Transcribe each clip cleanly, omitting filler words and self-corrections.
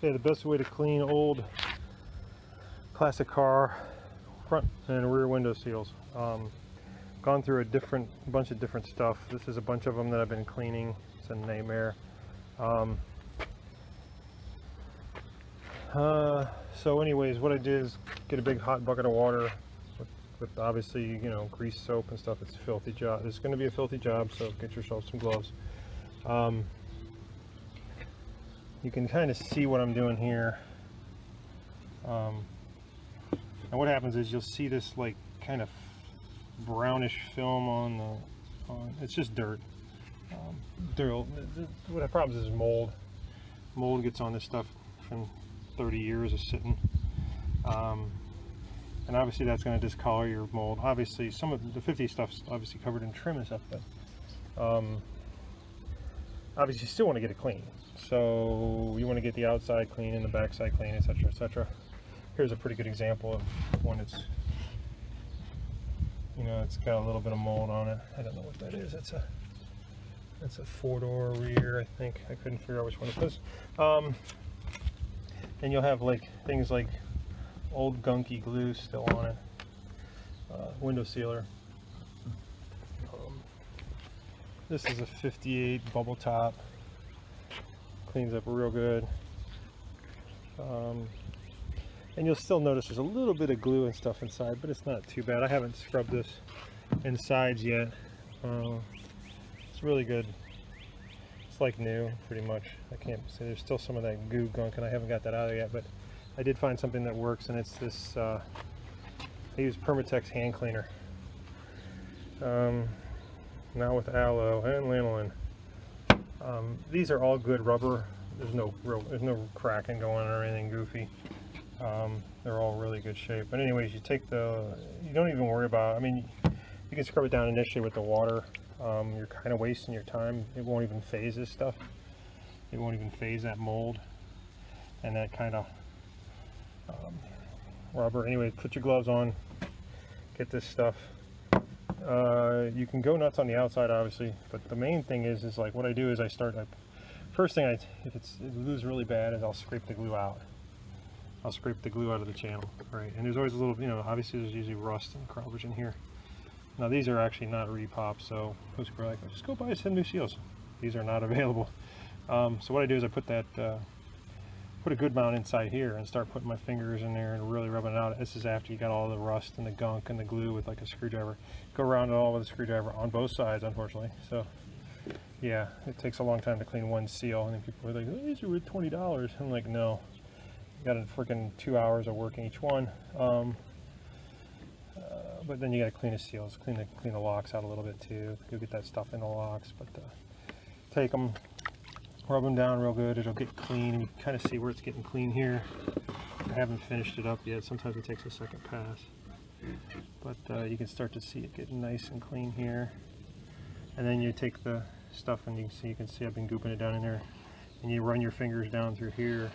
Okay, the best way to clean old classic car front and rear window seals. Gone through a bunch of different stuff. This is a bunch of them that I've been cleaning. It's a nightmare. So anyways, what I did is get a big hot bucket of water with obviously, you know, grease soap and stuff. It's a filthy job. It's going to be a filthy job, so get yourself some gloves. You can kind of see what I'm doing here. And what happens is you'll see this like kind of brownish film on it's just dirt. What the problem is mold. Mold gets on this stuff from 30 years of sitting. And obviously that's going to discolor your mold. Obviously some of the 50 stuff's obviously covered in trim and stuff, but obviously you still want to get it clean. So you want to get the outside clean and the backside clean, etc., etc. Here's a pretty good example of one that's, you know, it's got a little bit of mold on it. I don't know what that is. That's a four-door rear, I think. I couldn't figure out which one it was. And you'll have like things like old gunky glue still on it. Window sealer. This is a 58 bubble top. Cleans up real good. And you'll still notice there's a little bit of glue and stuff inside, but it's not too bad. I haven't scrubbed this insides yet. It's really good. It's like new, pretty much. I can't say there's still some of that goo gunk, and I haven't got that out of yet, but I did find something that works, and it's this, I use Permatex hand cleaner. Now with aloe and lanolin. These are all good rubber. There's no cracking going or anything goofy. They're all really good shape. But anyways, you don't even worry about, I mean, you can scrub it down initially with the water. You're kind of wasting your time. It won't even phase this stuff. It won't even phase that mold and that kind of rubber. Anyway, put your gloves on, get this stuff. You can go nuts on the outside, obviously, but the main thing is like what I do is first thing if it glue's really bad, is I'll scrape the glue out. I'll scrape the glue out of the channel, right? And there's always a little, you know, obviously there's usually rust and crowdage in here. Now these are actually not repop, so most people are like, just go buy some new seals. These are not available. So what I do is I put a good amount inside here and start putting my fingers in there and really rubbing it out. This is after you got all the rust and the gunk and the glue with like a screwdriver. Go around it all with a screwdriver on both sides, unfortunately. So yeah, it takes a long time to clean one seal, and then people are like, oh, these are worth $20. I'm like, no. You got a freaking 2 hours of working each one. But then you got to clean the seals, clean the locks out a little bit too. Go get that stuff in the locks. But take them, rub them down real good. It'll get clean, and you can kind of see where it's getting clean here. I haven't finished it up yet. Sometimes it takes a second pass, but you can start to see it getting nice and clean here. And then you take the stuff, and you can see I've been gooping it down in there, and you run your fingers down through here,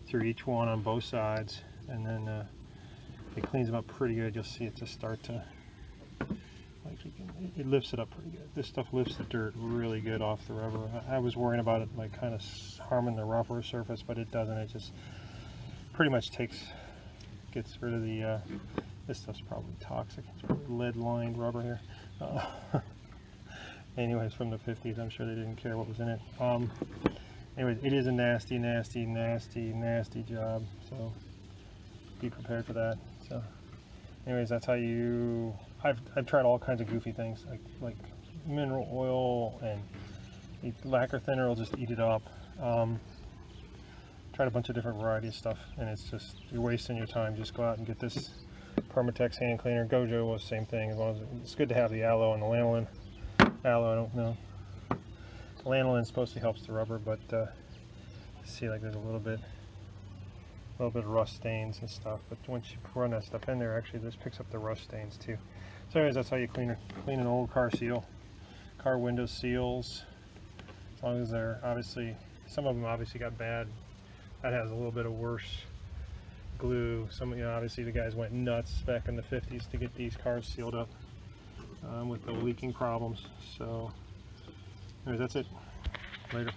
through each one on both sides, and then it cleans them up pretty good. You'll see it just start to, like, it lifts it up pretty good. This stuff lifts the dirt really good off the rubber. I was worrying about it like kind of harming the rubber surface, but it doesn't. It just pretty much gets rid of the, this stuff's probably toxic. It's probably lead-lined rubber here. Anyways, from the 50s, I'm sure they didn't care what was in it. Anyways, it is a nasty, nasty, nasty, nasty job, so be prepared for that. So anyways, that's how I've tried all kinds of goofy things, like mineral oil, and lacquer thinner will just eat it up. Tried a bunch of different variety of stuff, and it's just, you're wasting your time. Just go out and get this Permatex hand cleaner. Gojo was the same thing. As long as it's good to have the aloe and the lanolin. Aloe, I don't know. The lanolin supposedly helps the rubber, but see, like there's a little bit of rust stains and stuff. But once you run that stuff in there, actually this picks up the rust stains too. So anyways, that's how you clean an old car seal. Car window seals, as long as they're obviously, some of them obviously got bad. That has a little bit of worse glue. Some, you know, obviously the guys went nuts back in the 50s to get these cars sealed up with the leaking problems. So anyways, that's it. Later.